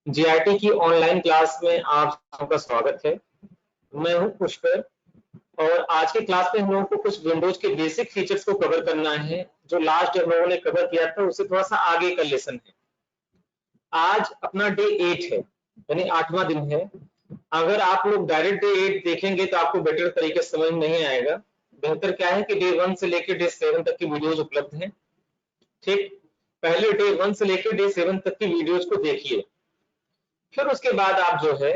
GIT की online class में आप सबका स्वागत है। मैं हूं पुष्कर और आज की क्लास में हम लोगों को कुछ विंडोज के बेसिक फीचर्स को कवर करना है। जो लास्ट हम लोगों ने कवर किया था उससे थोड़ा सा आगे का लेसन है। आज अपना डे 8 है, यानी 8वां दिन है। अगर आप लोग डायरेक्ट डे 8 देखेंगे तो आपको बेटर तरीके से समझ नहीं आएगा। बेहतर क्या है कि डे 1 से लेकर डे 7 तक की वीडियोज उपलब्ध हैं। ठीक, पहले डे 1 से लेकर डे 7 तक की वीडियोज को देखिए, फिर उसके बाद आप जो है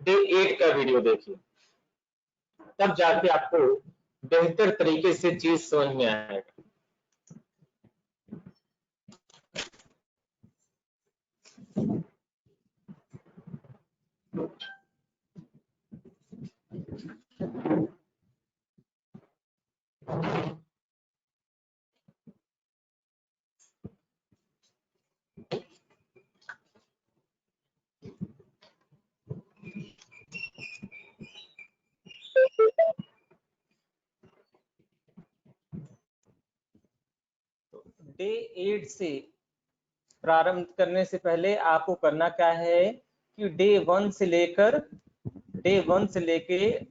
डे 8 का वीडियो देखिए, तब जाके आपको बेहतर तरीके से चीज समझ में आएगा। डे 8 से प्रारंभ करने से पहले आपको करना क्या है कि डे 1 से लेके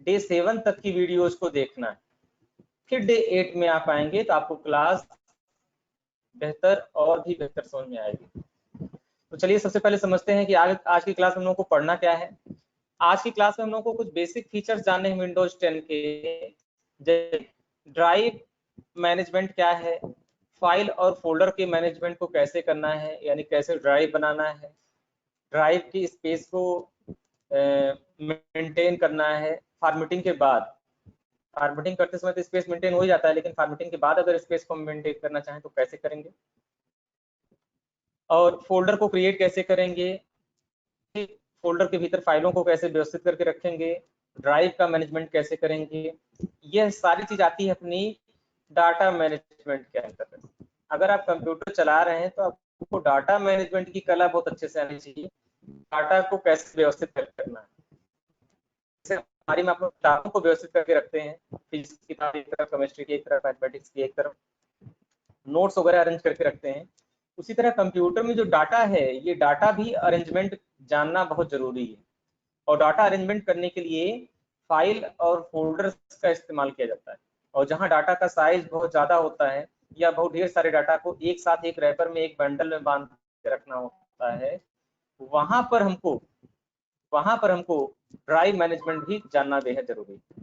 डे 7 तक की वीडियोस को देखना है। फिर डे 8 में आप आएंगे तो आपको क्लास बेहतर और भी बेहतर समझ में आएगी। तो चलिए सबसे पहले समझते हैं कि आज की क्लास में हम लोगों को पढ़ना क्या है। आज की क्लास में हम लोगों को कुछ बेसिक फीचर्स जानने हैं विंडोज 10 के। जैसे ड्राइव मैनेजमेंट क्या है, फाइल और फोल्डर के मैनेजमेंट को कैसे करना है, यानी कैसे ड्राइव बनाना है, ड्राइव की स्पेस को मेंटेन करना है। फॉर्मेटिंग के बाद, फॉर्मेटिंग करते समय तो स्पेस मेंटेन हो ही जाता है, लेकिन फॉर्मेटिंग के बाद अगर स्पेस को मेंटेन करना चाहें तो कैसे करेंगे, और फोल्डर को क्रिएट कैसे करेंगे, फोल्डर के भीतर फाइलों को कैसे व्यवस्थित करके रखेंगे, ड्राइव का मैनेजमेंट कैसे करेंगे। यह सारी चीज आती है अपनी डाटा मैनेजमेंट के अंतर्गत। अगर आप कंप्यूटर चला रहे हैं तो आपको डाटा मैनेजमेंट की कला बहुत अच्छे से आनी चाहिए। डाटा को कैसे व्यवस्थित करना है, जैसे हमारी में आप लोग किताबों को व्यवस्थित करके रखते हैं, फिजिक्स की किताब एक तरफ, केमिस्ट्री की एक तरफ, मैथमेटिक्स की एक तरफ, नोट्स वगैरह अरेंज करके रखते हैं। उसी तरह कंप्यूटर में जो डाटा है, ये डाटा भी अरेंजमेंट जानना बहुत जरूरी है। और डाटा अरेंजमेंट करने के लिए फाइल और फोल्डर्स का इस्तेमाल किया जाता है। और जहां डाटा का साइज बहुत ज्यादा होता है या बहुत ढेर सारे डाटा को एक साथ एक रैपर में, एक बंडल में बांध के रखना होता है, वहां पर हमको ड्राइव मैनेजमेंट भी जानना बेहद जरूरी है।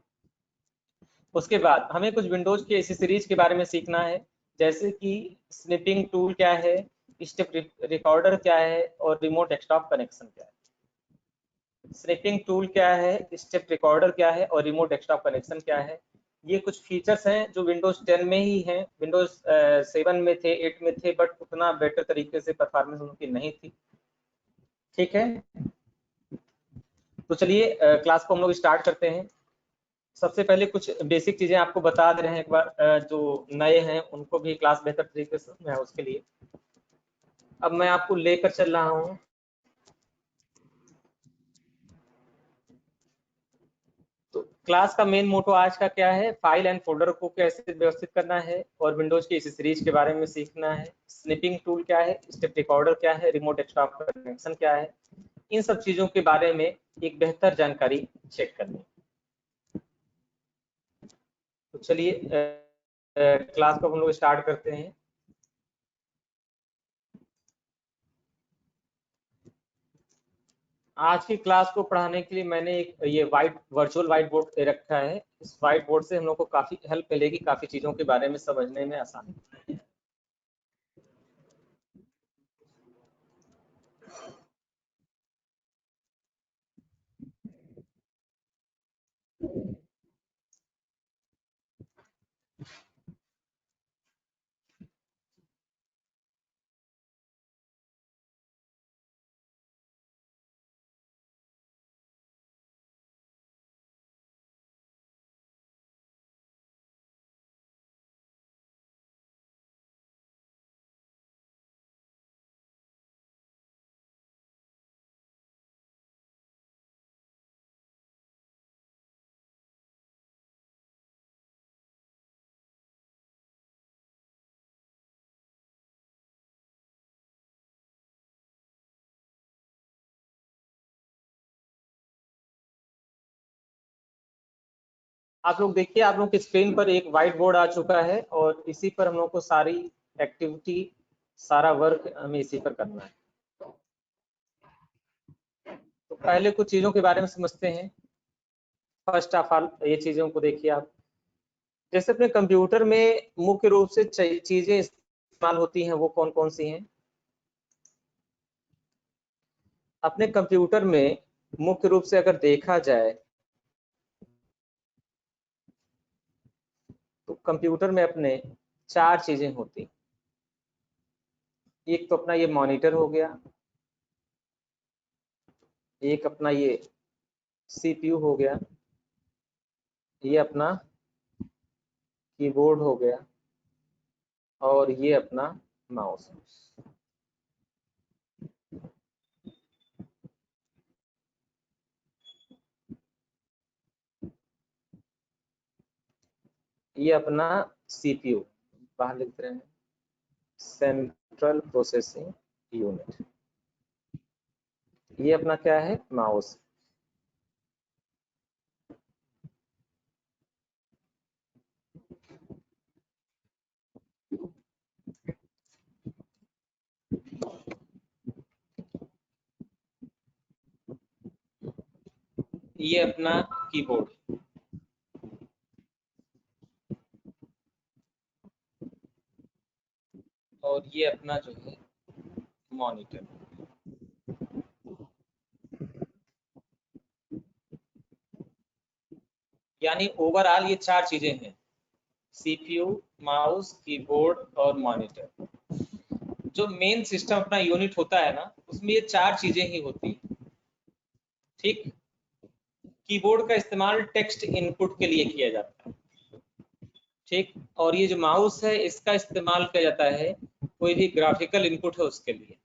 उसके बाद हमें कुछ विंडोज के एसेसरीज के बारे में सीखना है, जैसे कि स्निपिंग टूल क्या है, स्टेप रिकॉर्डर क्या है, और रिमोट डेस्कटॉप कनेक्शन क्या है। स्निपिंग टूल क्या है, स्टेप रिकॉर्डर क्या है, और रिमोट डेस्कटॉप कनेक्शन क्या है। ये कुछ फीचर्स हैं जो विंडोज 10 में ही हैं। विंडोज 7 में थे, 8 में थे, बट उतना बेटर तरीके से परफॉर्मेंस उनकी नहीं थी। ठीक है, तो चलिए क्लास को हम लोग स्टार्ट करते हैं। सबसे पहले कुछ बेसिक चीजें आपको बता दे रहे हैं एक बार, जो नए हैं उनको भी क्लास बेहतर तरीके से समझ में आए उसके लिए। अब मैं आपको लेकर चल रहा हूँ। तो क्लास का मेन मोटो आज का क्या है, फाइल एंड फोल्डर को कैसे व्यवस्थित करना है, और विंडोज की एसेसरीज के बारे में सीखना है। स्निपिंग टूल क्या है, स्टेप रिकॉर्डर क्या है, रिमोट डेस्कटॉप कनेक्शन क्या है, इन सब चीजों के बारे में एक बेहतर जानकारी चेक करनी है। तो चलिए क्लास को हम लोग स्टार्ट करते हैं। आज की क्लास को पढ़ाने के लिए मैंने एक ये वर्चुअल व्हाइट बोर्ड दे रखा है। इस व्हाइट बोर्ड से हम लोग को काफी हेल्प मिलेगी, काफी चीजों के बारे में समझने में आसानी। आप लोग देखिए, आप लोग की स्क्रीन पर एक व्हाइट बोर्ड आ चुका है और इसी पर हम लोग को सारी एक्टिविटी, सारा वर्क हमें इसी पर करना है। तो पहले कुछ चीजों के बारे में समझते हैं। फर्स्ट ऑफ ऑल ये चीजों को देखिए आप, जैसे अपने कंप्यूटर में मुख्य रूप से चीजें इस्तेमाल होती हैं, वो कौन कौन सी हैं? अपने कंप्यूटर में मुख्य रूप से अगर देखा जाए तो कंप्यूटर में अपने 4 चीजें होती। एक तो अपना ये मॉनिटर हो गया, एक अपना ये सीपीयू हो गया, ये अपना कीबोर्ड हो गया, और ये अपना माउस। ये अपना सीपीयू, बाहर लिख रहे हैं, सेंट्रल प्रोसेसिंग यूनिट। ये अपना क्या है? माउस। ये अपना कीबोर्ड, और ये अपना जो है मॉनिटर। यानी ओवरऑल ये 4 चीजें हैं, सीपीयू, माउस, कीबोर्ड और मॉनिटर। जो मेन सिस्टम अपना यूनिट होता है ना, उसमें ये 4 चीजें ही होती हैं। ठीक। कीबोर्ड का इस्तेमाल टेक्स्ट इनपुट के लिए किया जाता है। ठीक। और ये जो माउस है, इसका इस्तेमाल किया जाता है कोई भी ग्राफिकल इनपुट है उसके लिए।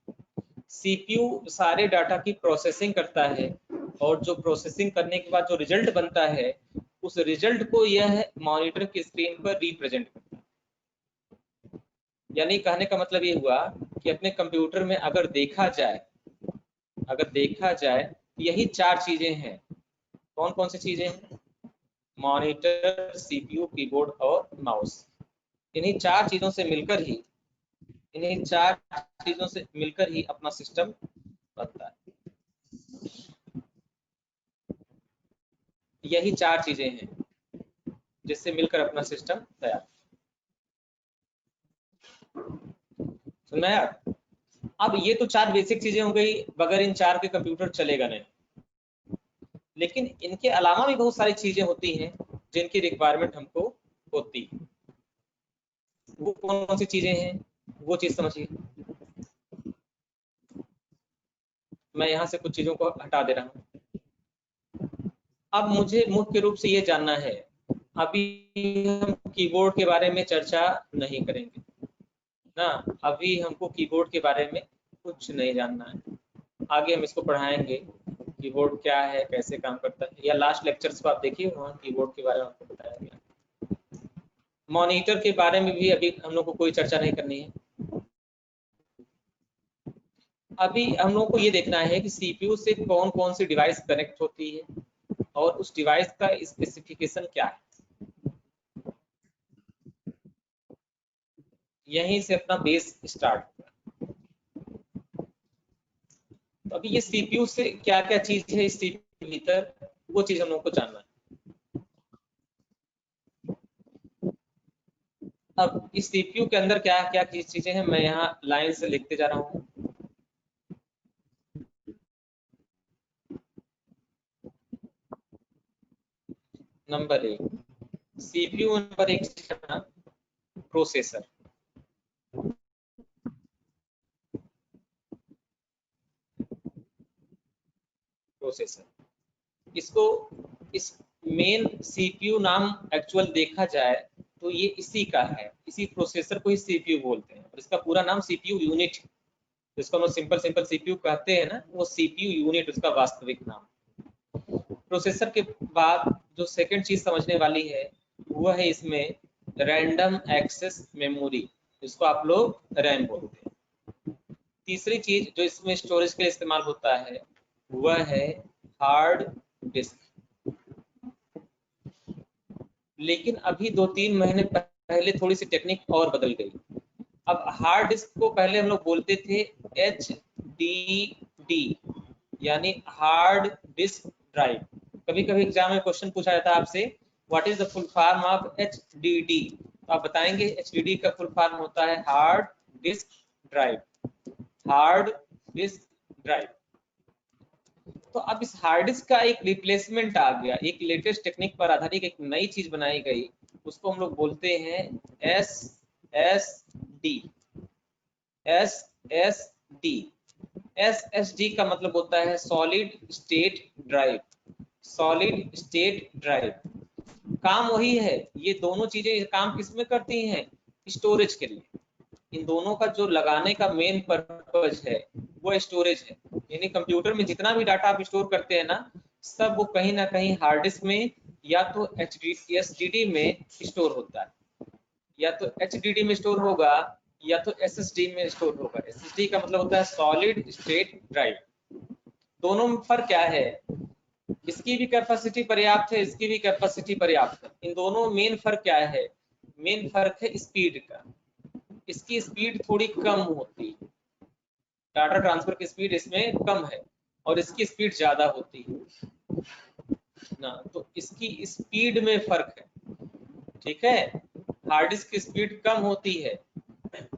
सीपीयू सारे डाटा की प्रोसेसिंग करता है, और जो प्रोसेसिंग करने के बाद जो रिजल्ट बनता है, उस रिजल्ट को यह मॉनिटर की स्क्रीन पर रिप्रेजेंट करता है। यानी कहने का मतलब ये हुआ कि अपने कंप्यूटर में अगर देखा जाए यही 4 चीजें हैं। कौन कौन सी चीजें हैं? मॉनिटर, सीपीयू, कीबोर्ड और माउस। इन्हीं 4 चीजों से मिलकर ही अपना सिस्टम बनता है। यही 4 चीजें हैं जिससे मिलकर अपना सिस्टम तैयार। सुन में यार, अब ये तो 4 बेसिक चीजें हो गई, बगैर इन 4 के कंप्यूटर चलेगा नहीं। लेकिन इनके अलावा भी बहुत सारी चीजें होती हैं जिनकी रिक्वायरमेंट हमको होती है। वो कौन कौन सी चीजें हैं, वो चीज समझिए। मैं यहाँ से कुछ चीजों को हटा दे रहा हूँ। अब मुझे मुख्य रूप से ये जानना है, अभी हम कीबोर्ड के बारे में चर्चा नहीं करेंगे ना। अभी हमको कीबोर्ड के बारे में कुछ नहीं जानना है। आगे हम इसको पढ़ाएंगे, कीबोर्ड क्या है, कैसे काम करता है, या लास्ट लेक्चर्स को आप देखिए, वहाँ कीबोर्ड के बारे में आपको बताया गया। मॉनिटर के बारे में भी अभी हम लोग को कोई चर्चा नहीं करनी है। अभी हम लोग को ये देखना है कि सीपीयू से कौन कौन सी डिवाइस कनेक्ट होती है और उस डिवाइस का स्पेसिफिकेशन क्या है। यहीं से अपना बेस स्टार्ट होगा। तो अभी ये सीपीयू से क्या क्या चीज है इस सीपीयू के भीतर, वो चीज हम लोग को जानना है। अब इस सीपीयू के अंदर क्या क्या चीजें हैं, मैं यहाँ लाइन से लिखते जा रहा हूँ। Number 1, CPU number 1 processor. इसको, इस मेन सीपीयू नाम एक्चुअल देखा जाए तो ये इसी का है, इसी प्रोसेसर को ही सीपीयू बोलते हैं, और इसका पूरा नाम सीपीयू यूनिट, जिसको हम सिंपल सीपीयू कहते हैं ना, वो सीपीयू यूनिट उसका वास्तविक नाम। प्रोसेसर के बाद जो सेकंड चीज समझने वाली है, वो है इसमें रैंडम एक्सेस मेमोरी, जिसको आप लोग रैम बोलते हैं। तीसरी चीज जो इसमें स्टोरेज के लिए इस्तेमाल होता है, वह है हार्ड डिस्क। लेकिन अभी 2-3 महीने पहले थोड़ी सी टेक्निक और बदल गई। अब हार्ड डिस्क को पहले हम लोग बोलते थे HDD, यानी हार्ड डिस्क ड्राइव। कभी कभी एग्जाम में क्वेश्चन पूछा जाता है आपसे what is the full form of HDD, तो आप बताएंगे HDD का फुल फॉर्म होता है hard disk drive, hard disk drive. तो अब इस हार्ड डिस्क का एक रिप्लेसमेंट आ गया, एक लेटेस्ट टेक्निक पर आधारित एक नई चीज बनाई गई, उसको हम लोग बोलते हैं SSD। SSD, SSD का मतलब होता है solid state drive, solid state drive. काम वही है, ये दोनों चीजें काम किस में करती हैं, स्टोरेज के लिए। इन दोनों का जो लगाने का मेन पर्पज है वो स्टोरेज है, यानी कंप्यूटर में जितना भी डाटा आप स्टोर करते हैं ना, सब वो कहीं ना कहीं हार्ड डिस्क में या तो HDD में स्टोर होता है, या तो HDD में स्टोर होगा या तो SSD में स्टोर होगा। SSD का मतलब होता है सॉलिड स्टेट ड्राइव। दोनों में फर्क क्या है, इसकी भी कैपेसिटी पर्याप्त है, इसकी भी कैपेसिटी पर्याप्त है। इन दोनों मेन फर्क क्या है, मेन फर्क है स्पीड का। इसकी स्पीड थोड़ी कम होती है, डाटा ट्रांसफर की स्पीड इसमें कम है और इसकी स्पीड ज्यादा होती है ना, तो इसकी स्पीड में फर्क है। ठीक है, हार्ड डिस्क की स्पीड कम होती है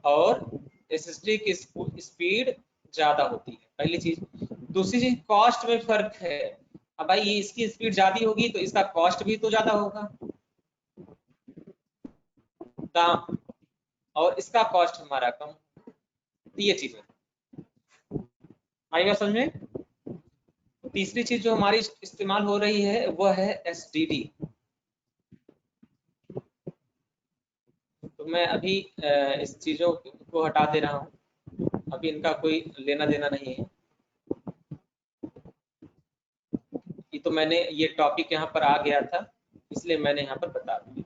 और SSD की स्पीड ज्यादा होती है, पहली चीज। दूसरी चीज कॉस्ट में फर्क है। अब भाई ये इसकी स्पीड ज्यादा होगी तो इसका कॉस्ट भी तो ज्यादा होगा, दाम, और इसका कॉस्ट हमारा कम। ये चीज है, आई बात समझ में। तीसरी चीज जो हमारी इस्तेमाल हो रही है वह है SSD। तो मैं अभी इस चीजों को हटा दे रहा हूँ, अभी इनका कोई लेना देना नहीं है। ये तो मैंने ये टॉपिक यहाँ पर आ गया था इसलिए मैंने यहाँ पर बता दिया।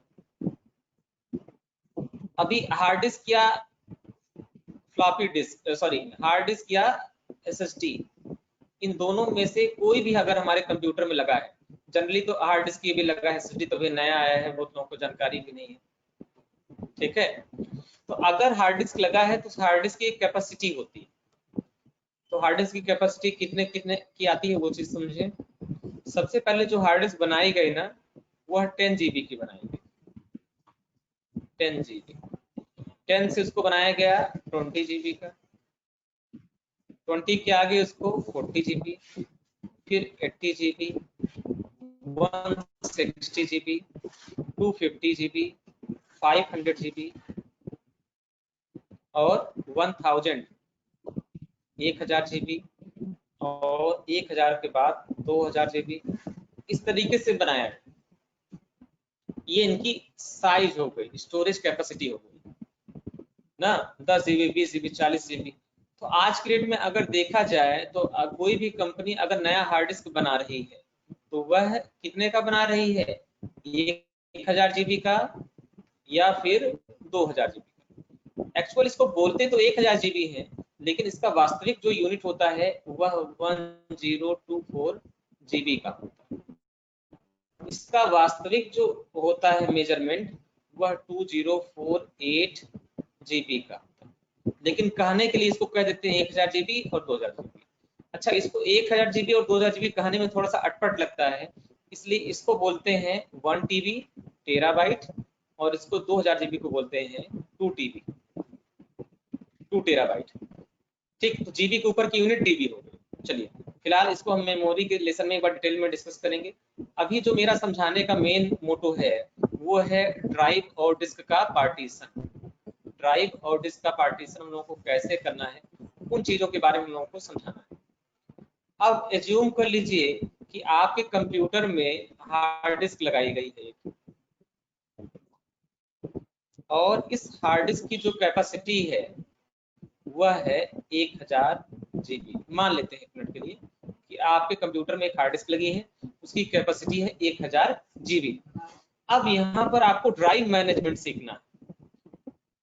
अभी हार्ड डिस्क या floppy disk, sorry hard disk या SSD, इन दोनों में से कोई भी अगर हमारे कंप्यूटर में लगा है, जनरली तो हार्ड डिस्क ये भी लगा है, SSD तो भी नया आया है, बहुत लोगों को जानकारी भी नहीं है। ठीक है, तो अगर हार्ड डिस्क लगा है तो हार्ड डिस्क की एक कैपेसिटी होती है। तो हार्ड डिस्क की कैपेसिटी कितने कितने की आती है वो चीज समझिए। सबसे पहले जो हार्ड डिस्क बनाई गई ना, वह 10 GB की बनाई गई, 10 GB। 10 से उसको बनाया गया 20 GB का, 20 के आगे उसको 40 GB, फिर 80 GB, 160 GB, 250 GB, 500 GB और 1000 GB और 1000 के बाद 2000 GB, इस तरीके से बनाया है। ये इनकी साइज हो गई, स्टोरेज कैपेसिटी हो गई ना, 10 GB, 20 GB, 40 GB। तो आज के डेट में अगर देखा जाए तो कोई भी कंपनी अगर नया हार्ड डिस्क बना रही है तो वह कितने का बना रही है, 1000 GB का या फिर 2000 GB का। एक्चुअल इसको बोलते तो 1000 GB है, लेकिन इसका वास्तविक जो यूनिट होता है वह 1024 GB का होता है। इसका वास्तविक जो होता है मेजरमेंट वह 2048 GB का होता है, लेकिन कहने के लिए इसको कह देते हैं 1000 GB और 2000 GB। अच्छा, इसको 1000 GB और 2000 GB कहने में थोड़ा सा अटपट लगता है, इसलिए इसको बोलते हैं 1 TB टेराबाइट, और इसको 2000 GB को बोलते हैं 2 TB 2 टेराबाइट। ठीक, तो जीबी के ऊपर की यूनिट टीबी हो गई। चलिए फिलहाल इसको हम मेमोरी के लेसन में एक बार डिटेल में डिस्कस करेंगे। अभी जो मेरा समझाने का मेन मोटो है वो है ड्राइव और डिस्क का पार्टीशन। ड्राइव और डिस्क का पार्टीशन हम लोगों को कैसे करना है, उन चीजों के बारे में हम लोगों को समझाना है। अब एज्यूम कर लीजिए कि आपके कंप्यूटर में हार्ड डिस्क लगाई गई है और इस हार्ड डिस्क की जो कैपेसिटी है वह है 1000 GB। मान लेते हैं एक मिनट के लिए कि आपके कंप्यूटर में एक हार्ड डिस्क लगी है, उसकी कैपेसिटी है 1000 GB। अब यहाँ पर आपको ड्राइव मैनेजमेंट सीखना है।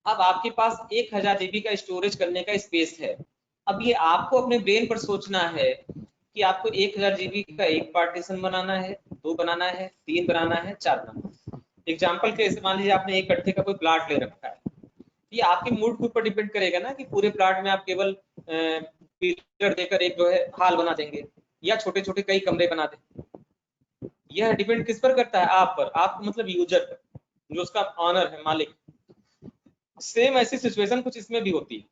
अब आपके पास 1000 GB का स्टोरेज करने का स्पेस है। अब ये आपको अपने ब्रेन पर सोचना है कि आपको 1000 GB का एक पार्टीशन बनाना है, 2 बनाना है, 3 बनाना है, 4 बनाना है। एग्जाम्पल के मान लीजिए आपने एक कट्ठे का कोई प्लाट ले रखा है, ये आपके मूड के ऊपर डिपेंड करेगा ना कि पूरे प्लाट में आप केवल पिलर देकर एक जो है हाल बना देंगे या छोटे छोटे कई कमरे बना दें। यह डिपेंड किस पर करता है? आप पर, आप मतलब यूजर पर, जो उसका ऑनर है, मालिक। सेम ऐसी सिचुएशन कुछ इसमें भी होती है,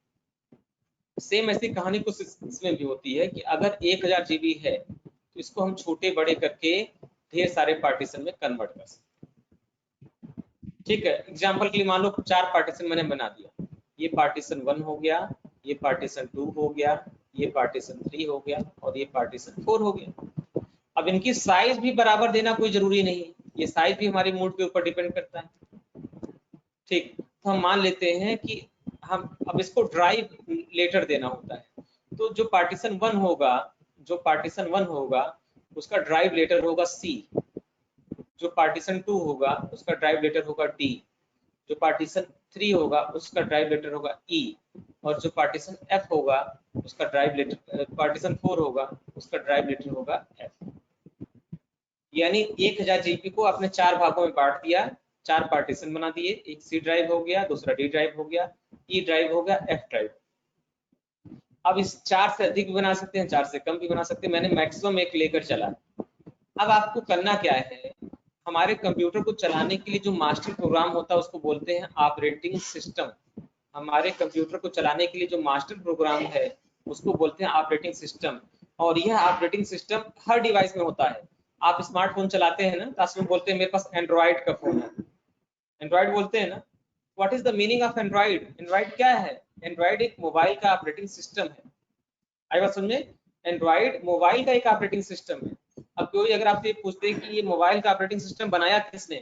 सेम ऐसी कहानी कुछ इसमें भी होती है कि अगर 1000 GB है तो इसको हम छोटे बड़े करके ढेर सारे पार्टीशन में कन्वर्ट कर सकते हैं। ठीक है, एग्जाम्पल के लिए मान लो 4 पार्टीशन मैंने बना दिया, ये पार्टीशन 1 हो गया, ये पार्टीशन 2 हो गया, ये पार्टीशन 3 हो गया और ये पार्टीशन 4 हो गया। अब इनकी साइज भी बराबर देना कोई जरूरी नहीं है, ये साइज भी हमारी मूड के ऊपर डिपेंड करता है। ठीक, तो हम मान लेते हैं कि हम अब इसको ड्राइव लेटर देना होता है, तो जो पार्टीशन 1 होगा, जो पार्टीशन 1 होगा उसका ड्राइव लेटर होगा C, जो पार्टीशन 2 होगा उसका ड्राइव लेटर होगा D, जो पार्टीशन 3 होगा उसका ड्राइव लेटर होगा E, और जो पार्टीशन F होगा उसका ड्राइव लेटर, पार्टीशन 4 होगा उसका ड्राइव लेटर होगा F। यानी 1000 GB को आपने 4 भागों में बांट दिया, 4 पार्टीशन बना दिए, एक C ड्राइव हो गया, दूसरा D ड्राइव हो गया, E ड्राइव हो गया, F ड्राइव। अब इस 4 से अधिक भी बना सकते हैं, 4 से कम भी बना सकते हैं, मैंने मैक्सिमम एक लेकर चला। अब आपको करना क्या है, हमारे कंप्यूटर को चलाने के लिए जो मास्टर प्रोग्राम होता है उसको बोलते हैं ऑपरेटिंग सिस्टम। हमारे कंप्यूटर को चलाने के लिए जो मास्टर प्रोग्राम है उसको बोलते हैं ऑपरेटिंग सिस्टम, और यह ऑपरेटिंग सिस्टम हर डिवाइस में होता है। आप स्मार्टफोन चलाते हैं ना, तो उसमें बोलते हैं मेरे पास एंड्रॉइड का फोन है, एंड्रॉइड बोलते हैं ना। What is the meaning of Android? Android क्या है? एंड्रॉइड एक मोबाइल का ऑपरेटिंग सिस्टम है। आई बात समझे? एंड्रॉइड मोबाइल का एक ऑपरेटिंग सिस्टम है। अब कोई अगर आपसे पूछते हैं कि ये मोबाइल का ऑपरेटिंग सिस्टम बनाया किसने,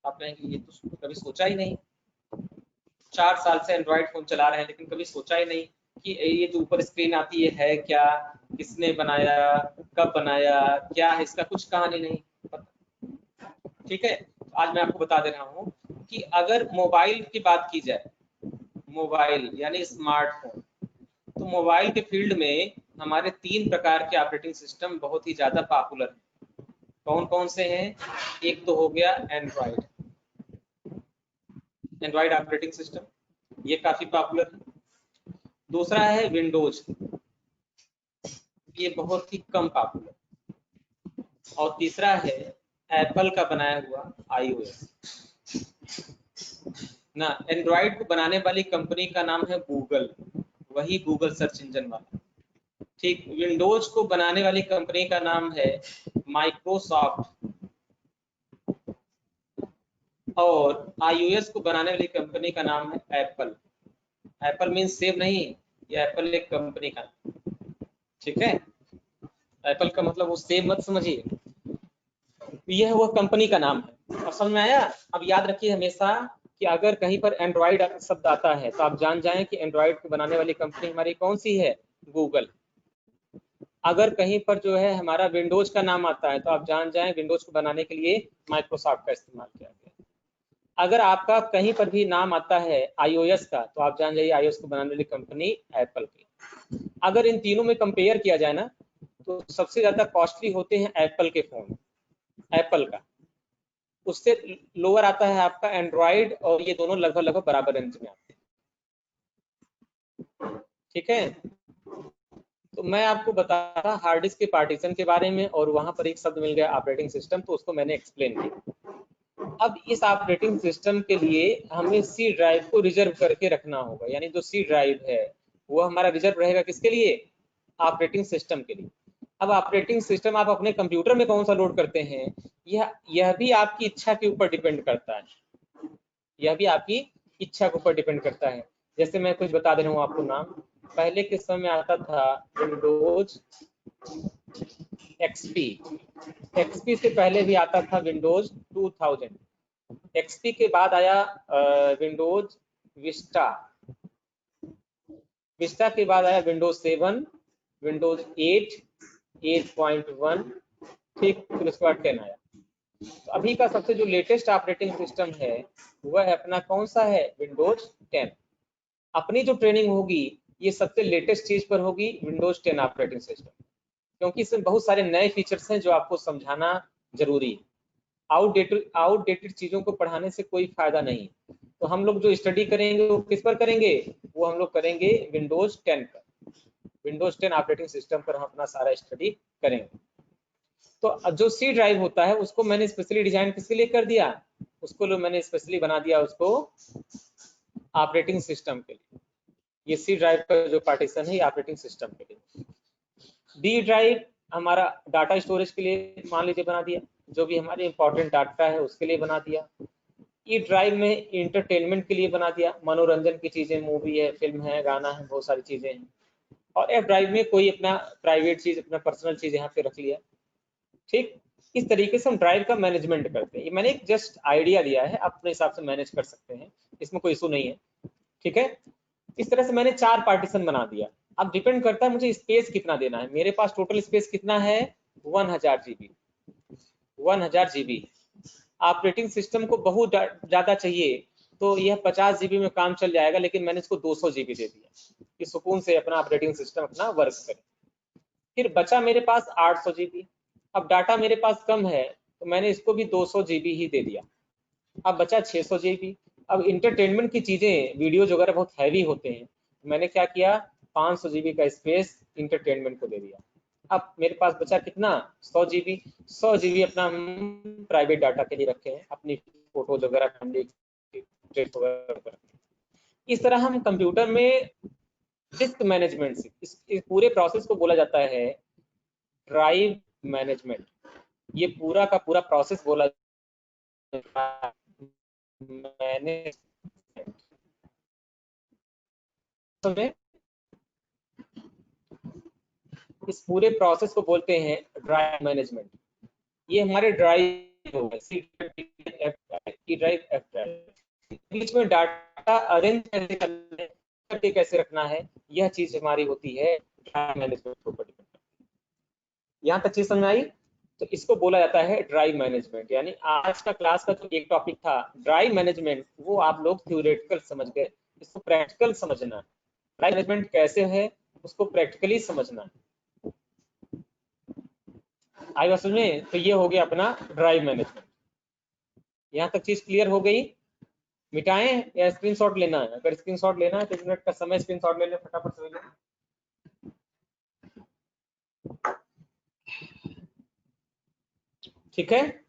आप कहेंगे ये तो कभी सोचा ही नहीं, 4 साल से एंड्रॉइड फोन चला रहे हैं लेकिन कभी सोचा ही नहीं कि ये जो ऊपर स्क्रीन आती है क्या, किसने बनाया, कब बनाया, क्या है इसका, कुछ कहानी नहीं पता। ठीक है, आज मैं आपको बता दे रहा हूँ कि अगर मोबाइल की बात की जाए, मोबाइल यानी स्मार्टफोन, तो मोबाइल के फील्ड में हमारे 3 प्रकार के ऑपरेटिंग सिस्टम बहुत ही ज्यादा पॉपुलर हैं। कौन कौन से हैं? एक तो हो गया एंड्रॉइड, एंड्रॉइड ऑपरेटिंग सिस्टम, ये काफी पॉपुलर है। दूसरा है विंडोज, ये बहुत ही कम पॉपुलर। और तीसरा है एप्पल का बनाया हुआ iOS ना। एंड्रॉइड को बनाने वाली कंपनी का नाम है गूगल, वही गूगल सर्च इंजन वाला। ठीक, विंडोज को बनाने वाली कंपनी का नाम है माइक्रोसॉफ्ट, और iOS को बनाने वाली कंपनी का नाम है एप्पल। एप्पल मीन्स सेव नहीं, ये एप्पल एक कंपनी का, ठीक है। एप्पल का मतलब वो सेव मत समझिए, यह वो कंपनी का नाम है। अब समझ में आया? अब याद रखिए हमेशा कि अगर कहीं पर एंड्रॉइड शब्द आता है तो आप जान जाएं कि एंड्रॉइड को बनाने वाली कंपनी हमारी कौन सी है? गूगल। अगर कहीं पर जो है हमारा विंडोज का नाम आता है तो आप जान जाएं विंडोज को बनाने के लिए माइक्रोसॉफ्ट का इस्तेमाल किया गया। अगर आपका कहीं पर भी नाम आता है iOS का तो आप जान जाइए iOS को बनाने वाली कंपनी एप्पल की। अगर इन तीनों में कंपेयर किया जाए ना तो सबसे ज्यादा कॉस्टली होते हैं एप्पल के फोन, एप्पल का। उससे लोअर आता है आपका एंड्रॉइड, और ये दोनों लगभग लगभग बराबर रेंज में आते हैं। ठीक है, तो मैं आपको बता रहा हार्ड डिस्क के पार्टीशन के बारे में, और वहां पर एक शब्द मिल गया ऑपरेटिंग सिस्टम, तो उसको मैंने एक्सप्लेन किया। अब इस ऑपरेटिंग सिस्टम के लिए हमें सी ड्राइव को रिजर्व करके रखना होगा, यानी जो सी ड्राइव है वो हमारा रिजर्व रहेगा किसके लिए? ऑपरेटिंग सिस्टम के लिए। अब ऑपरेटिंग सिस्टम आप अपने कंप्यूटर में कौन सा लोड करते हैं, यह भी आपकी इच्छा के ऊपर डिपेंड करता है, यह भी आपकी इच्छा के ऊपर डिपेंड करता है। जैसे मैं कुछ बता दे रहा हूँ आपको नाम। पहले के समय में आता था विंडोज एक्सपी, एक्सपी से पहले भी आता था विंडोज 2000, एक्सपी के बाद आया विंडोज विस्टा, विस्टा के बाद आया विंडोज 7, विंडोज 8, 8.1, ठीक, फिर उसके बाद 10 आया। तो अभी का सबसे जो लेटेस्ट ऑपरेटिंग सिस्टम है वह अपना कौन सा है? विंडोज 10। अपनी जो ट्रेनिंग होगी ये सबसे लेटेस्ट चीज पर होगी, विंडोज 10 ऑपरेटिंग सिस्टम, क्योंकि इसमें बहुत सारे नए फीचर्स हैं जो आपको समझाना जरूरी है। आउटडेटेड चीजों को पढ़ाने से कोई फायदा नहीं। तो हम लोग जो स्टडी करेंगे वो किस पर करेंगे, वो हम लोग करेंगे विंडोज 10 पर। विंडोज 10 ऑपरेटिंग सिस्टम पर हम अपना सारा स्टडी करेंगे। तो जो सी ड्राइव होता है उसको मैंने स्पेशली डिजाइन किसके लिए कर दिया, उसको मैंने स्पेशली बना दिया उसको ऑपरेटिंग सिस्टम के लिए। ये सी ड्राइव का जो पार्टीशन है ऑपरेटिंग सिस्टम के लिए। डी ड्राइव हमारा डाटा स्टोरेज के लिए मान लीजिए बना दिया, जो भी हमारे इंपॉर्टेंट डाटा है उसके लिए बना दिया। ई ड्राइव में इंटरटेनमेंट के लिए बना दिया, मनोरंजन की चीजें, मूवी है, फिल्म है, गाना है, बहुत सारी चीजें हैं। और एफ ड्राइव में कोई अपना प्राइवेट चीज, अपना पर्सनल चीज यहाँ पे रख लिया। ठीक, इस तरीके से हम ड्राइव का मैनेजमेंट करते हैं। ये मैंने एक जस्ट आइडिया दिया है, अपने हिसाब से मैनेज कर सकते हैं, इसमें कोई इशू नहीं है। ठीक है, इस तरह से मैंने 4 पार्टीशन बना दिया। अब डिपेंड करता है मुझे स्पेस कितना देना है। मेरे पास टोटल स्पेस कितना है, 1000 जीबी। 1000 जीबी। ऑपरेटिंग सिस्टम को बहुत ज्यादा चाहिए तो यह 50 जीबी में काम चल जाएगा, लेकिन मैंने इसको 200 जीबी दे दिया कि सुकून से अपना ऑपरेटिंग सिस्टम अपना वर्क करे। फिर बचा मेरे पास 800 जीबी। अब डाटा मेरे पास कम है तो मैंने इसको भी 200 जीबी ही दे दिया। अब बचा 600 जीबी। अब इंटरटेनमेंट की चीजें, वीडियोज वगैरह बहुत हैवी होते हैं, मैंने क्या किया, 500 जीबी का स्पेस इंटरटेनमेंट को दे दिया। अब मेरे पास बचा कितना, 100 जीबी। 100 जीबी अपना हम प्राइवेट डाटा के लिए रखे हैं, अपनी फोटोज वगैरह, फैमिली वगैरह। इस तरह हम कंप्यूटर में डिस्क मैनेजमेंट से इस पूरे प्रोसेस को बोला जाता है ड्राइव मैनेजमेंट। ये पूरा का पूरा प्रोसेस बोला मैनेजमेंट। इस पूरे प्रोसेस को बोलते हैं ड्राइव मैनेजमेंट। ये हमारे ड्राइव हो गए, सी ड्राइव, एफ ड्राइव। बीच में डाटा अरेंज करके कैसे रखना है, यह चीज हमारी होती है ड्राइव मैनेजमेंट के ऊपर। यहाँ तक चीज समझ आई? तो इसको बोला जाता है ड्राइव मैनेजमेंट। यानी आज का क्लास का जो एक टॉपिक था ड्राइव मैनेजमेंट, वो आप लोग थ्योरेटिकल समझ गए, इसको प्रैक्टिकल समझना। ड्राइव मैनेजमेंट कैसे है उसको प्रैक्टिकली समझना। आई बात समझ में? तो ये हो गया अपना ड्राइव मैनेजमेंट। यहाँ तक चीज क्लियर हो गई? मिटाएं या स्क्रीनशॉट लेना है? अगर स्क्रीनशॉट लेना है तो 1 मिनट का समय स्क्रीनशॉट ले लें फटाफट से। ठीक है,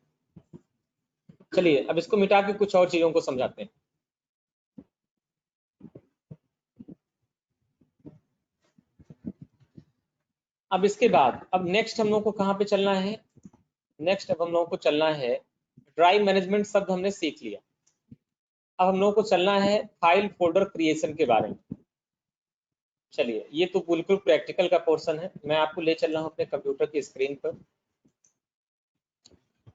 चलिए अब इसको मिटा के कुछ और चीजों को समझाते हैं। अब इसके बाद अब नेक्स्ट हम लोग को कहाँ पे चलना है, नेक्स्ट अब हम लोगों को चलना है, ड्राइव मैनेजमेंट शब्द हमने सीख लिया। अब हम लोगों को चलना है फाइल फोल्डर क्रिएशन के बारे में। चलिए, ये तो बिल्कुल प्रैक्टिकल का पोर्शन है। मैं आपको ले चल रहा हूँ अपने कंप्यूटर की स्क्रीन पर।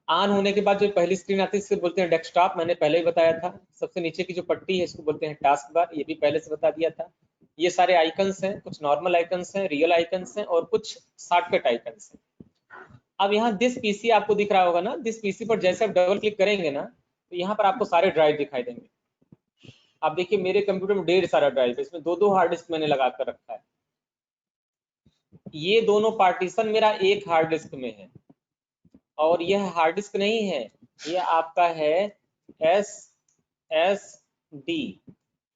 ऑन होने के बाद जो पहली स्क्रीन आती है इसको बोलते हैं डेस्कटॉप, मैंने पहले ही बताया था। सबसे नीचे की जो पट्टी है इसको बोलते हैं टास्क बार, ये भी पहले से बता दिया था। ये सारे आइकन्स हैं, कुछ नॉर्मल आइकन्स हैं, रियल आइकन्स हैं और कुछ शॉर्टकट आइकन्स हैं। अब यहाँ दिस पीसी आपको दिख रहा होगा ना, दिस पीसी पर जैसे आप डबल क्लिक करेंगे ना तो यहाँ पर आपको सारे ड्राइव दिखाई देंगे। आप देखिए मेरे कंप्यूटर में ढेर सारा ड्राइव है, इसमें 2-2 हार्ड डिस्क मैंने लगा कर रखा है। ये दोनों पार्टीशन मेरा एक हार्ड डिस्क में है और यह हार्ड डिस्क नहीं है, यह आपका है SSD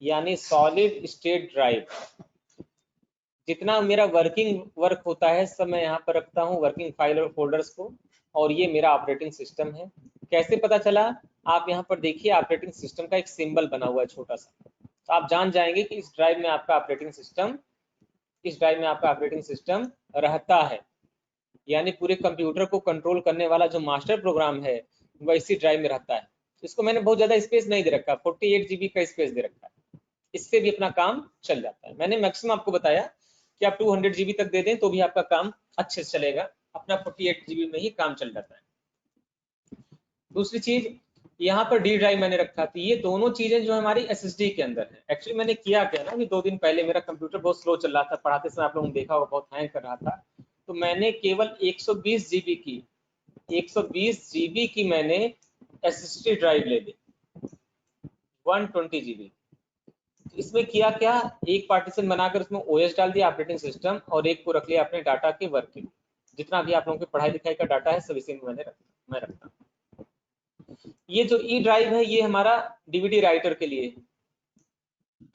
यानी सॉलिड स्टेट ड्राइव। जितना मेरा वर्क होता है सब मैं यहाँ पर रखता हूँ, वर्किंग फाइल और फोल्डर्स को, और ये मेरा ऑपरेटिंग सिस्टम है। कैसे पता चला? आप यहाँ पर देखिए ऑपरेटिंग सिस्टम का एक सिंबल बना हुआ है छोटा सा, तो आप जान जाएंगे कि इस ड्राइव में आपका ऑपरेटिंग सिस्टम रहता है। यानी पूरे कंप्यूटर को कंट्रोल करने वाला जो मास्टर प्रोग्राम है वह इसी ड्राइव में रहता है। इसको मैंने बहुत ज्यादा स्पेस नहीं दे रखा, 48 जीबी का स्पेस दे रखा है, इससे भी अपना काम चल जाता है। मैंने मैक्सिमम आपको बताया कि आप 200 जीबी तक दे दें तो भी आपका काम अच्छे से चलेगा, अपना 48 जीबी में ही काम चल जाता है। दूसरी चीज, यहाँ पर डी ड्राइव मैंने रखा थी। ये दोनों चीजें जो हमारी SSD के अंदर है। एक्चुअली मैंने किया क्या ना, कि 2 दिन पहले मेरा कंप्यूटर बहुत स्लो चल रहा था, पढ़ाते समय आप लोगों ने देखा होगा बहुत हैंग कर रहा था, तो मैंने केवल 120 जीबी की मैंने SSD ड्राइव ले ली, 120 जीबी। इसमें किया क्या, एक पार्टीशन बनाकर उसमें OS डाल दिया, ऑपरेटिंग सिस्टम, और एक को रख लिया अपने डाटा के वर्क के लिए। जितना भी आप लोगों की पढ़ाई लिखाई का डाटा है सब इसी में मैं रखता हूँ। ये जो ई ड्राइव है ये हमारा डीवीडी राइटर के लिए,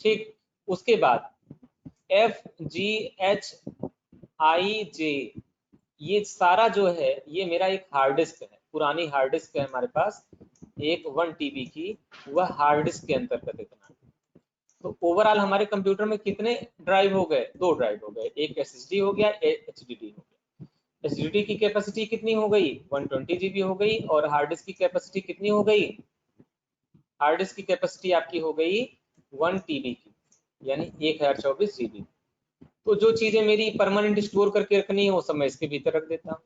ठीक। उसके बाद FGHIJ, ये सारा जो है ये मेरा एक हार्ड डिस्क है, पुरानी हार्ड डिस्क है हमारे पास एक 1 TB की, वह हार्ड डिस्क के अंतर्गत इतना। तो ओवरऑल हमारे कंप्यूटर में कितने ड्राइव हो गए? 2 ड्राइव हो गए, एक SSD हो गया, एक HDD हो गया। HDD की कैपेसिटी कितनी हो गई? 120 GB हो गई, और हार्ड डिस्क की कैपेसिटी कितनी हो गई? हार्ड डिस्क की कैपेसिटी आपकी हो गई 1 TB की, यानी 1024 GB। तो जो चीजें मेरी परमानेंट स्टोर करके रखनी है वो सब मैं इसके भीतर रख देता हूँ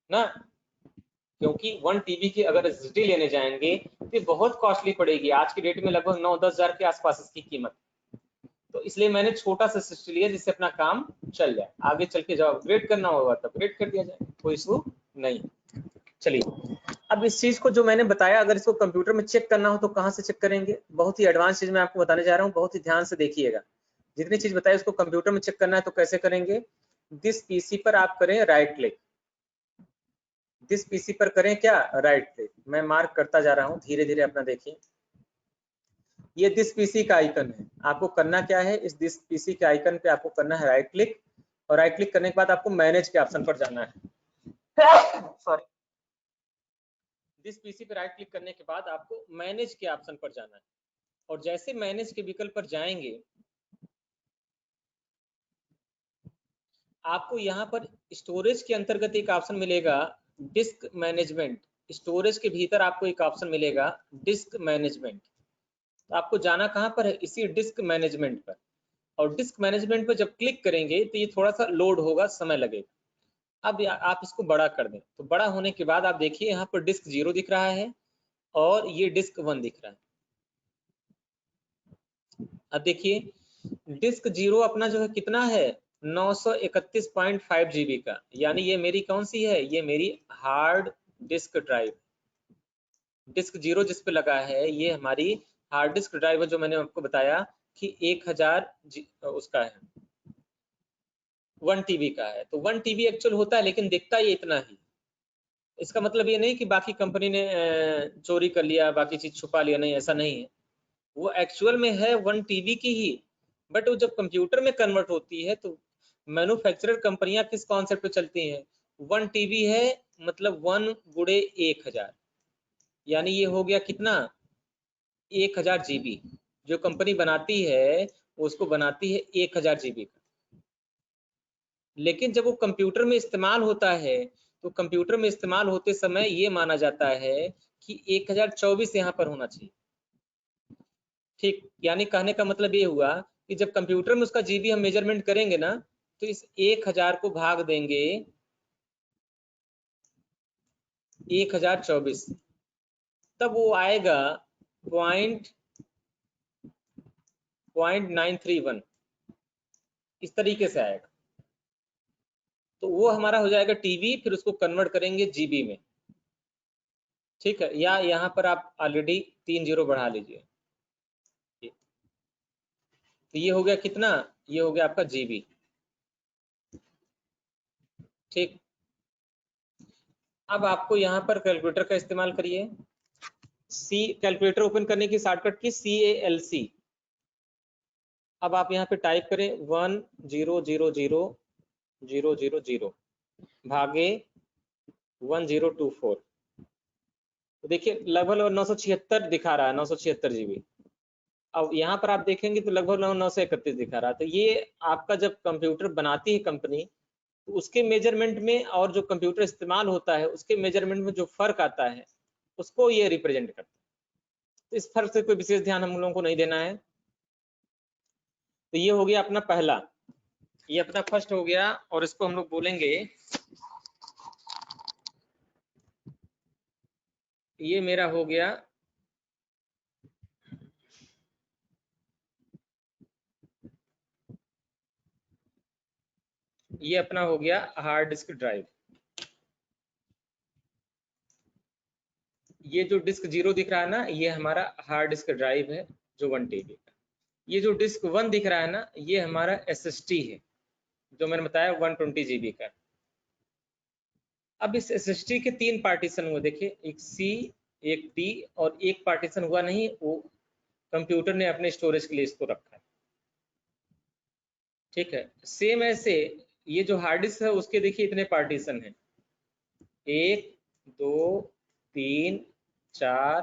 ना, क्योंकि 1 TB की अगर SSD लेने जाएंगे तो बहुत कॉस्टली पड़ेगी, आज की डेट में लगभग 9-10 हज़ार के आसपास इसकी कीमत। तो इसलिए मैंने छोटा सा SSD लिया जिससे अपना काम चल जाए, आगे चल के जब अपग्रेड करना होगा तो अपग्रेड कर दिया जाए, कोई इशू नहीं। चलिए, अब इस चीज को जो मैंने बताया, अगर इसको कंप्यूटर में चेक करना हो तो कहाँ से चेक करेंगे? बहुत ही एडवांस चीज मैं आपको बताने जा रहा हूँ, बहुत ही ध्यान से देखिएगा। जितनी चीज बताई उसको कंप्यूटर में चेक करना है तो कैसे करेंगे? दिस पीसी पर आप करें राइट क्लिक, दिस पीसी पर करें क्या? Right click. मैं मार्क करता जा रहा हूँ, धीरे धीरे अपना देखिए। ये दिस पीसी का आइकन है, आपको करना क्या है? इस दिस पीसी के आइकन पे आपको करना है राइट क्लिक, और राइट क्लिक करने के बाद आपको मैनेज के ऑप्शन पर जाना है। सॉरी, दिस पीसी पे राइट क्लिक करने के बाद आपको मैनेज के ऑप्शन पर जाना है, और जैसे मैनेज के विकल्प पर जाएंगे आपको यहाँ पर स्टोरेज के अंतर्गत एक ऑप्शन मिलेगा, डिस्क मैनेजमेंट। स्टोरेज के भीतर आपको एक ऑप्शन मिलेगा डिस्क मैनेजमेंट। तो आपको जाना कहाँ पर है? इसी डिस्क मैनेजमेंट पर, और डिस्क मैनेजमेंट पर जब क्लिक करेंगे तो ये थोड़ा सा लोड होगा, समय लगेगा। अब आप इसको बड़ा कर दें, तो बड़ा होने के बाद आप देखिए यहाँ पर डिस्क 0 दिख रहा है और ये डिस्क 1 दिख रहा है। अब देखिए डिस्क 0 अपना जो है कितना है? 931.5 GB का, यानी ये मेरी कौन सी है? ये मेरी हार्ड डिस्क ड्राइव। डिस्क 0 जिस पे लगा है ये हमारी हार्ड डिस्क ड्राइव है, जो मैंने आपको बताया कि 1000 उसका है, 1 TB का है। तो 1 TB एक्चुअल होता है, लेकिन दिखता ये इतना ही। इसका मतलब ये नहीं कि बाकी कंपनी ने चोरी कर लिया, बाकी चीज छुपा लिया, नहीं, ऐसा नहीं है। वो एक्चुअल में है 1 TB की ही, बट वो जब कंप्यूटर में कन्वर्ट होती है तो मैन्युफैक्चरर कंपनियां किस कॉन्सेप्ट पे चलती हैं? 1 TB है मतलब 1 गुणे 1000, यानी ये हो गया कितना? 1000 GB। जो कंपनी बनाती है उसको बनाती है 1000 GB का, लेकिन जब वो कंप्यूटर में इस्तेमाल होता है तो कंप्यूटर में इस्तेमाल होते समय ये माना जाता है कि 1024 यहाँ पर होना चाहिए, ठीक। यानी कहने का मतलब ये हुआ कि जब कंप्यूटर में उसका जीबी हम मेजरमेंट करेंगे ना, तो इस 1000 को भाग देंगे 1024, तब वो आएगा पॉइंट 931, इस तरीके से आएगा। तो वो हमारा हो जाएगा टीबी, फिर उसको कन्वर्ट करेंगे जीबी में, ठीक है। या यहाँ पर आप ऑलरेडी 3 0 बढ़ा लीजिए, तो ये हो गया कितना? ये हो गया आपका जीबी, ठीक। अब आपको यहाँ पर कैलकुलेटर का इस्तेमाल करिए। कैलकुलेटर ओपन करने की शॉर्टकट की CALC। अब आप यहाँ पे टाइप करें 1000 भागे 1024, तो देखिए लगभग 976 दिखा रहा है, 976 GB। अब यहाँ पर आप देखेंगे तो लगभग 931 दिखा रहा है। तो ये आपका जब कंप्यूटर बनाती है कंपनी, तो उसके मेजरमेंट में और जो कंप्यूटर इस्तेमाल होता है उसके मेजरमेंट में जो फर्क आता है उसको ये रिप्रेजेंट करता है। तो इस फर्क से कोई विशेष ध्यान हम लोगों को नहीं देना है। तो ये हो गया अपना पहला, ये अपना फर्स्ट हो गया, और इसको हम लोग बोलेंगे, ये मेरा हो गया ये अपना हो गया हार्ड डिस्क ड्राइव। ये जो डिस्क 0 दिख रहा है ना, ये हमारा हार्ड डिस्क ड्राइव है जो 1 TB का। ये जो डिस्क 1 दिख रहा है ना, ये हमारा SSD है जो मैंने बताया 120 GB का। अब इस SSD के 3 पार्टीशन हुए, देखिए, एक C, एक डी और एक पार्टीशन हुआ नहीं, वो कंप्यूटर ने अपने स्टोरेज के लिए इसको रखा है। ठीक है, सेम ऐसे ये जो हार्ड डिस्क है उसके देखिए इतने पार्टीशन हैं, 1 2 3 4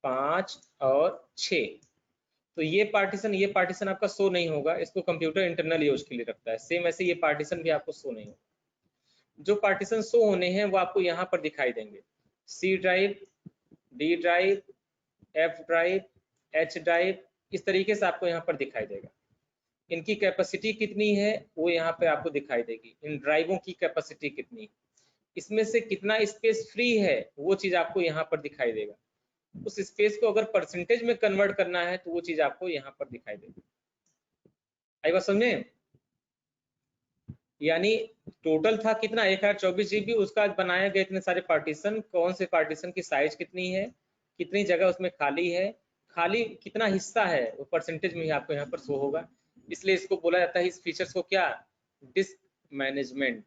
5 और 6। तो ये पार्टीशन आपका शो नहीं होगा, इसको कंप्यूटर इंटरनल यूज के लिए रखता है। सेम ऐसे ये पार्टीशन भी आपको शो नहीं होगा। जो पार्टीशन शो होने हैं वो आपको यहाँ पर दिखाई देंगे, C drive, D drive, F drive, H drive, इस तरीके से आपको यहाँ पर दिखाई देगा। इनकी कैपेसिटी कितनी है वो यहाँ पे आपको दिखाई देगी, इन ड्राइवों की कैपेसिटी कितनी, इसमें से कितना स्पेस फ्री है वो चीज आपको यहाँ पर दिखाई देगा। उस स्पेस को अगर परसेंटेज में कन्वर्ट करना है तो वो चीज आपको यहाँ पर दिखाई देगी। आई बात समझे? यानी टोटल था कितना 1024 GB, उसका बनाया गया इतने सारे पार्टीशन, कौन से पार्टीशन की साइज कितनी है, कितनी जगह उसमें खाली है, खाली कितना हिस्सा है, वो परसेंटेज में ही आपको यहाँ पर शो होगा। इसलिए इसको बोला जाता है इस फीचर्स को क्या, डिस्क मैनेजमेंट।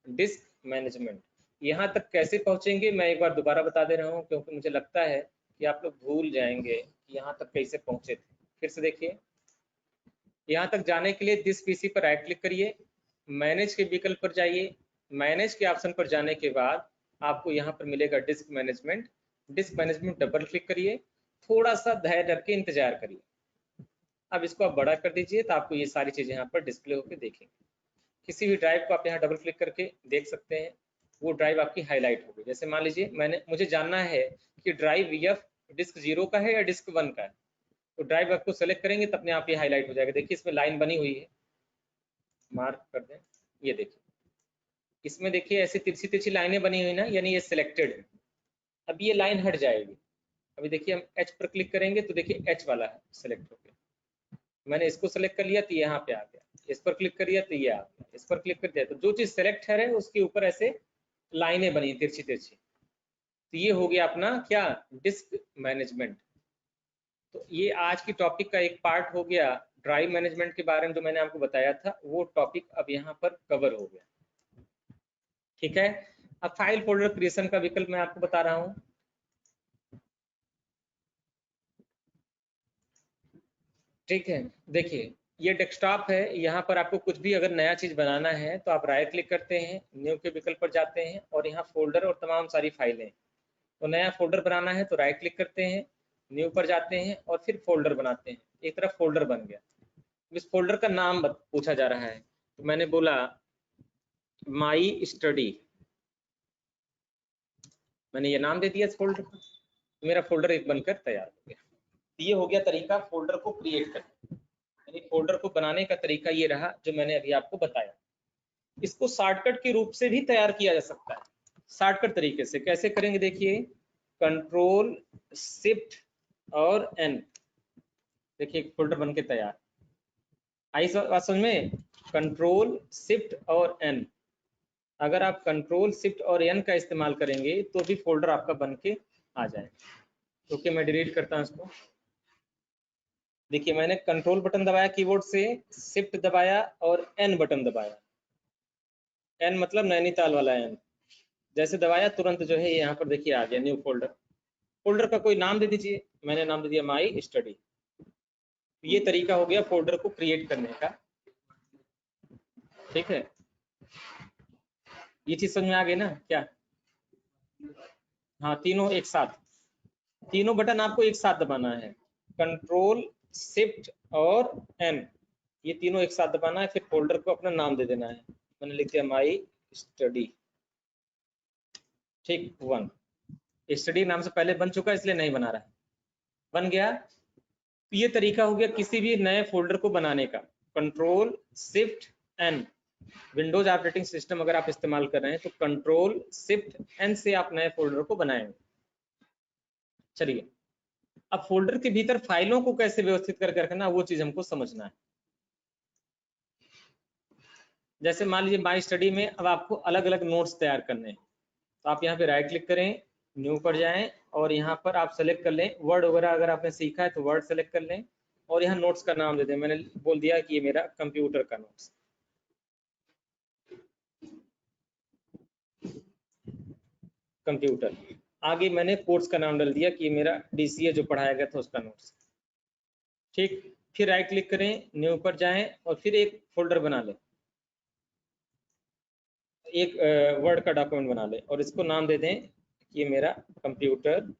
डिस्क मैनेजमेंट यहाँ तक कैसे पहुंचेंगे मैं एक बार दोबारा बता दे रहा हूँ, क्योंकि मुझे लगता है कि आप लोग भूल जाएंगे कि यहाँ तक कैसे पहुंचे थे। फिर से देखिए, यहाँ तक जाने के लिए दिस पीसी पर राइट क्लिक करिए, मैनेज के विकल्प पर जाइए, मैनेज के ऑप्शन पर जाने के बाद आपको यहाँ पर मिलेगा disc management. Disc management double click करिए, थोड़ा सा धैर्य रख के इंतजार करिए। अब इसको आप बड़ा कर दीजिए तो आपको ये सारी चीजें यहाँ पर डिस्प्ले होकर देखेंगे। किसी भी ड्राइव को आप यहाँ डबल क्लिक करके देख सकते हैं, वो ड्राइव आपकी हाईलाइट होगी। जैसे मान लीजिए मुझे जानना है कि ड्राइव एफ डिस्क 0 का है या डिस्क 1 का है, तो ड्राइव आपको सेलेक्ट करेंगे तो अपने आप ये हाईलाइट हो जाएगा। देखिए इसमें लाइन बनी हुई है, मार्क कर दें, ये देखिए इसमें देखिए ऐसी तिरछी तिरछी लाइनें बनी हुई ना, यानी ये सिलेक्टेड है। अब ये लाइन हट जाएगी। अभी देखिए हम एच पर क्लिक करेंगे तो देखिए एच वाला है सिलेक्ट हो गया। मैंने इसको सेलेक्ट कर लिया तो यहाँ पे आ गया, इस पर क्लिक कर लिया तो ये आ गया, इस पर क्लिक कर दिया तो जो चीज सेलेक्ट है उसके ऊपर ऐसे लाइनें बनी तिरछी तिरछी। तो ये हो गया अपना क्या, डिस्क मैनेजमेंट। तो ये आज की टॉपिक का एक पार्ट हो गया, ड्राइव मैनेजमेंट के बारे में जो मैंने आपको बताया था वो टॉपिक अब यहाँ पर कवर हो गया। ठीक है, अब फाइल फोल्डर क्रिएशन का विकल्प मैं आपको बता रहा हूँ। ठीक है, देखिए ये डेस्कटॉप है, यहाँ पर आपको कुछ भी अगर नया चीज बनाना है तो आप राइट क्लिक करते हैं, न्यू के विकल्प पर जाते हैं और यहाँ फोल्डर और तमाम सारी फाइलें। तो नया फोल्डर बनाना है तो राइट क्लिक करते हैं, न्यू पर जाते हैं और फिर फोल्डर बनाते हैं। एक तरफ फोल्डर बन गया। इस फोल्डर का नाम पूछा जा रहा है, तो मैंने बोला माई स्टडी, मैंने ये नाम दे दिया इस फोल्डर का, तो मेरा फोल्डर एक बनकर तैयार हो गया। ये हो गया तरीका फोल्डर को क्रिएट करने, यानी फोल्डर को बनाने का तरीका ये रहा जो मैंने अभी आपको बताया। इसको शॉर्टकट के रूप से भी तैयार किया जा सकता है। शॉर्टकट तरीके से कैसे करेंगे, देखिए कंट्रोल शिफ्ट और एन, देखिए एक फोल्डर बन के तैयार। आई बात समझ में, कंट्रोल शिफ्ट और एन, अगर आप कंट्रोल शिफ्ट और एन का इस्तेमाल करेंगे तो भी फोल्डर आपका बन के आ जाएगा। ओके, मैं डिलीट करता हूँ इसको। देखिए मैंने कंट्रोल बटन दबाया कीबोर्ड से, शिफ्ट दबाया और एन बटन दबाया। एन मतलब नैनीताल वाला एन, जैसे दबाया तुरंत जो है यहाँ पर देखिए आ गया न्यू फोल्डर। फोल्डर का कोई नाम दे दीजिए, मैंने नाम दे दिया माई स्टडी। ये तरीका हो गया फोल्डर को क्रिएट करने का। ठीक है, ये चीज समझ में आ गई ना क्या? हाँ, तीनों एक साथ, तीनों बटन आपको एक साथ दबाना है, कंट्रोल शिफ्ट और एन, ये तीनों एक साथ दबाना है। फिर फोल्डर को अपना नाम दे देना है, मैंने लिख दिया माई स्टडी। ठीक, 1 स्टडी नाम से पहले बन चुका इसलिए नहीं बना रहा है, बन गया। तो ये तरीका हो गया किसी भी नए फोल्डर को बनाने का, control shift N. Windows operating system अगर आप इस्तेमाल कर रहे हैं तो कंट्रोल शिफ्ट एन से आप नए फोल्डर को बनाएंगे। चलिए, अब फोल्डर के भीतर फाइलों को कैसे व्यवस्थित करके रखना वो चीज हमको समझना है। जैसे मान लीजिए माई स्टडी में अब आपको अलग अलग नोट्स तैयार करने हैं, तो आप यहाँ पे राइट क्लिक करें, न्यू पर जाएं और यहाँ पर आप सेलेक्ट कर लें वर्ड वगैरह, अगर आपने सीखा है तो वर्ड सेलेक्ट कर लें और यहाँ नोट्स का नाम दे दें। मैंने बोल दिया कि ये मेरा कंप्यूटर का नोट्स, कंप्यूटर। आगे मैंने कोर्स का नाम डाल दिया कि मेरा DCA जो पढ़ाया गया था उसका नोट्स। ठीक, फिर राइट क्लिक करें, न्यू पर जाएं और फिर एक फोल्डर बना लें, एक वर्ड का डॉक्यूमेंट बना लें और इसको नाम दे दें कि ये मेरा कंप्यूटर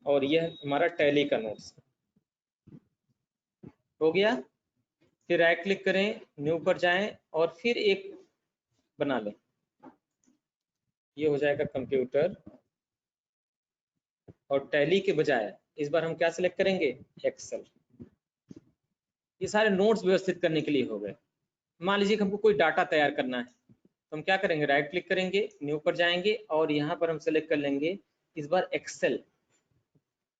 और यह हमारा टैली का नोट्स हो गया। फिर राइट क्लिक करें, न्यू पर जाएं और फिर एक बना लें, ये हो जाएगा कंप्यूटर और टैली के बजाय इस बार हम क्या सिलेक्ट करेंगे, एक्सेल। ये सारे नोट्स व्यवस्थित करने के लिए हो गए। मान लीजिए कि हमको कोई डाटा तैयार करना है तो हम क्या करेंगे, राइट क्लिक करेंगे, न्यू पर जाएंगे और यहाँ पर हम सेलेक्ट कर लेंगे इस बार एक्सेल।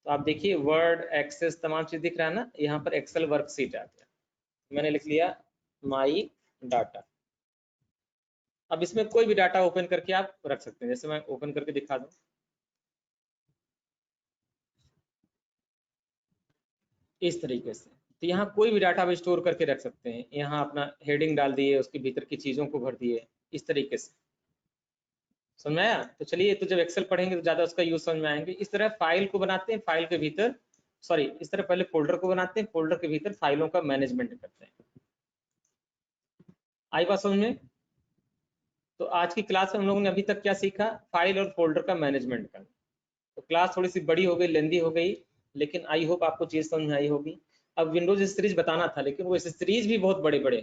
तो आप देखिए वर्ड, एक्सेस तमाम चीज दिख रहा है ना, यहाँ पर एक्सेल वर्कशीट आ गया। मैंने लिख लिया माई डाटा। अब इसमें कोई भी डाटा ओपन करके आप रख सकते हैं, जैसे मैं ओपन करके दिखा दूं, इस तरीके से। तो यहाँ कोई भी डाटा आप स्टोर करके रख सकते हैं। यहाँ अपना हेडिंग डाल दिए, उसके भीतर की चीजों को भर दिए, इस तरीके से। समझ में आया? तो चलिए, तो जब एक्सेल पढ़ेंगे तो ज्यादा उसका यूज समझ में आएंगे। इस तरह फाइल को बनाते हैं, फाइल के भीतर इस तरह पहले फोल्डर को बनाते हैं, फोल्डर के भीतर फाइलों का मैनेजमेंट करते हैं। आई बात समझ में? तो आज की क्लास में हम लोगों ने अभी तक क्या सीखा, फाइल और फोल्डर का मैनेजमेंट करना। तो क्लास थोड़ी सी बड़ी हो गई, लेंदी हो गई, लेकिन आई होप आपको चीज समझ में आई होगी। अब विंडोज सीरीज बताना था, लेकिन वो सीरीज भी बहुत बड़े बड़े,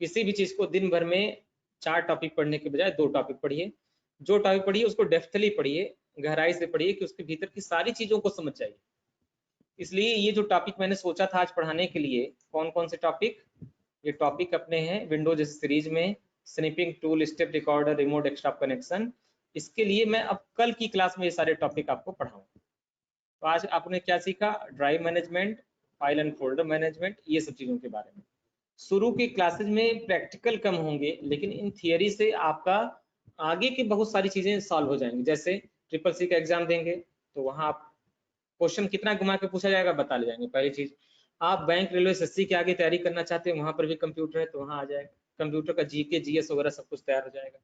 किसी भी चीज को दिन भर में 4 टॉपिक पढ़ने के बजाय 2 टॉपिक पढ़िए। जो टॉपिक पढ़िए उसको डेप्थली पढ़िए, गहराई से पढ़िए कि उसके भीतर की सारी चीजों को समझ जाइए। इसलिए ये जो टॉपिक मैंने सोचा था आज पढ़ाने के लिए, कौन कौन से टॉपिक, ये टॉपिक अपने हैं विंडोज सीरीज में, snipping tool, step recorder, remote desktop connection. इसके लिए मैं अब कल की क्लास में ये सारे टॉपिक आपको पढ़ाऊंगा। तो आज आपने क्या सीखा, drive management, file and folder management, ये सब चीजों के बारे में। शुरू की क्लासेज में प्रैक्टिकल कम होंगे, लेकिन इन थियरी से आपका आगे की बहुत सारी चीजें सॉल्व हो जाएंगी। जैसे CCC का एग्जाम देंगे तो वहां आप क्वेश्चन कितना घुमा के पूछा जाएगा बता ले जाएंगे। पहली चीज, आप बैंक, रेलवे, SSC के आगे तैयारी करना चाहते हैं, वहां पर भी कंप्यूटर है तो वहां आ जाएगा, कंप्यूटर का GK GS वगैरह सब कुछ तैयार हो जाएगा।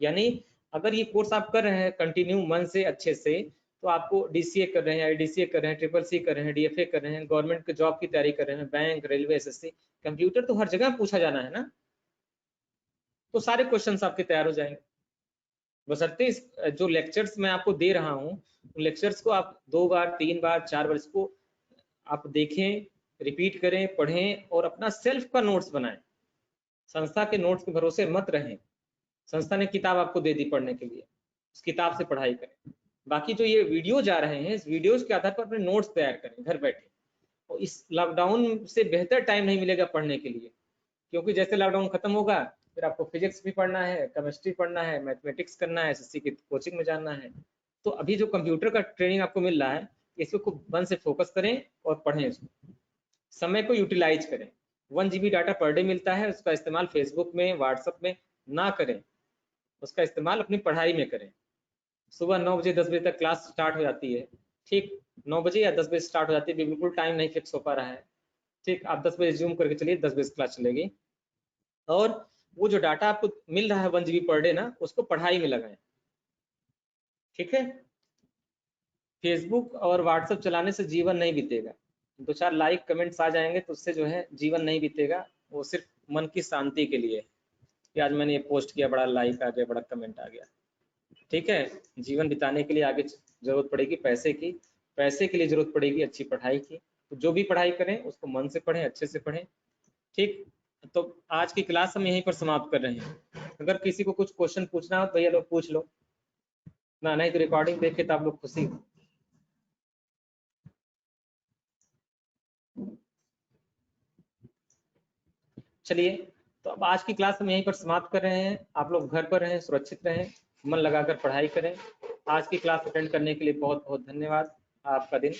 यानी अगर ये कोर्स आप कर रहे हैं कंटिन्यू मन से अच्छे से, तो आपको DCA कर रहे हैं, IDCA कर रहे हैं, CCC कर रहे हैं, DFA कर रहे हैं, गवर्नमेंट के जॉब की तैयारी कर रहे हैं, बैंक, रेलवे, SSC, कंप्यूटर तो हर जगह पूछा जाना है ना, तो सारे क्वेश्चंस आपके तैयार हो जाएंगे। बशर्ते जो लेक्चर्स मैं आपको दे रहा हूँ, लेक्चर्स को आप 2 बार 3 बार 4 बार इसको आप देखें, रिपीट करें, पढ़ें और अपना सेल्फ का नोट्स बनाएं। संस्था के नोट्स के भरोसे मत रहें। संस्था ने किताब आपको दे दी पढ़ने के लिए, उस किताब से पढ़ाई करें। बाकी जो ये वीडियो जा रहे हैं, इस वीडियोज के आधार पर अपने नोट्स तैयार करें घर बैठे। और इस लॉकडाउन से बेहतर टाइम नहीं मिलेगा पढ़ने के लिए, क्योंकि जैसे लॉकडाउन खत्म होगा फिर आपको फिजिक्स भी पढ़ना है, केमिस्ट्री पढ़ना है, मैथमेटिक्स करना है, SSC की कोचिंग में जाना है। तो अभी जो कंप्यूटर का ट्रेनिंग आपको मिल रहा है, इसको खूब मन से फोकस करें और पढ़ें इसको, समय को यूटिलाइज करें। 1 GB डाटा पर डे मिलता है, उसका इस्तेमाल फेसबुक में, व्हाट्सएप में ना करें, उसका इस्तेमाल अपनी पढ़ाई में करें। सुबह 9 बजे 10 बजे तक क्लास स्टार्ट हो जाती है, ठीक, 9 बजे या 10 बजे स्टार्ट हो जाती है, बिल्कुल टाइम नहीं फिक्स हो पा रहा है, ठीक, आप 10 बजे जूम करके चलिए, 10 बजे क्लास चलेगी। और वो जो डाटा आपको मिल रहा है 1 GB पर डे ना, उसको पढ़ाई में लगाएं, ठीक है। फेसबुक और व्हाट्सएप चलाने से जीवन नहीं बीतेगा, 2-4 लाइक कमेंट्स आ जाएंगे तो उससे जो है जीवन नहीं बीतेगा, वो सिर्फ मन की शांति के लिए कि आज मैंने ये पोस्ट किया, बड़ा लाइक आ गया, बड़ा कमेंट आ गया, ठीक है। जीवन बिताने के लिए आगे जरूरत पड़ेगी पैसे की, पैसे के लिए जरूरत पड़ेगी अच्छी पढ़ाई की। तो जो भी पढ़ाई करें उसको मन से पढ़ें, अच्छे से पढ़ें, ठीक। तो आज की क्लास हम यहीं पर समाप्त कर रहे हैं। अगर किसी को कुछ क्वेश्चन पूछना हो तो भैया लोग पूछ लो ना, नहीं तो रिकॉर्डिंग देख के तो आप लोग खुशी हो। चलिए, तो अब आज की क्लास हम यहीं पर समाप्त कर रहे हैं। आप लोग घर पर रहें, सुरक्षित रहें, मन लगाकर पढ़ाई करें। आज की क्लास अटेंड करने के लिए बहुत बहुत धन्यवाद। आपका दिन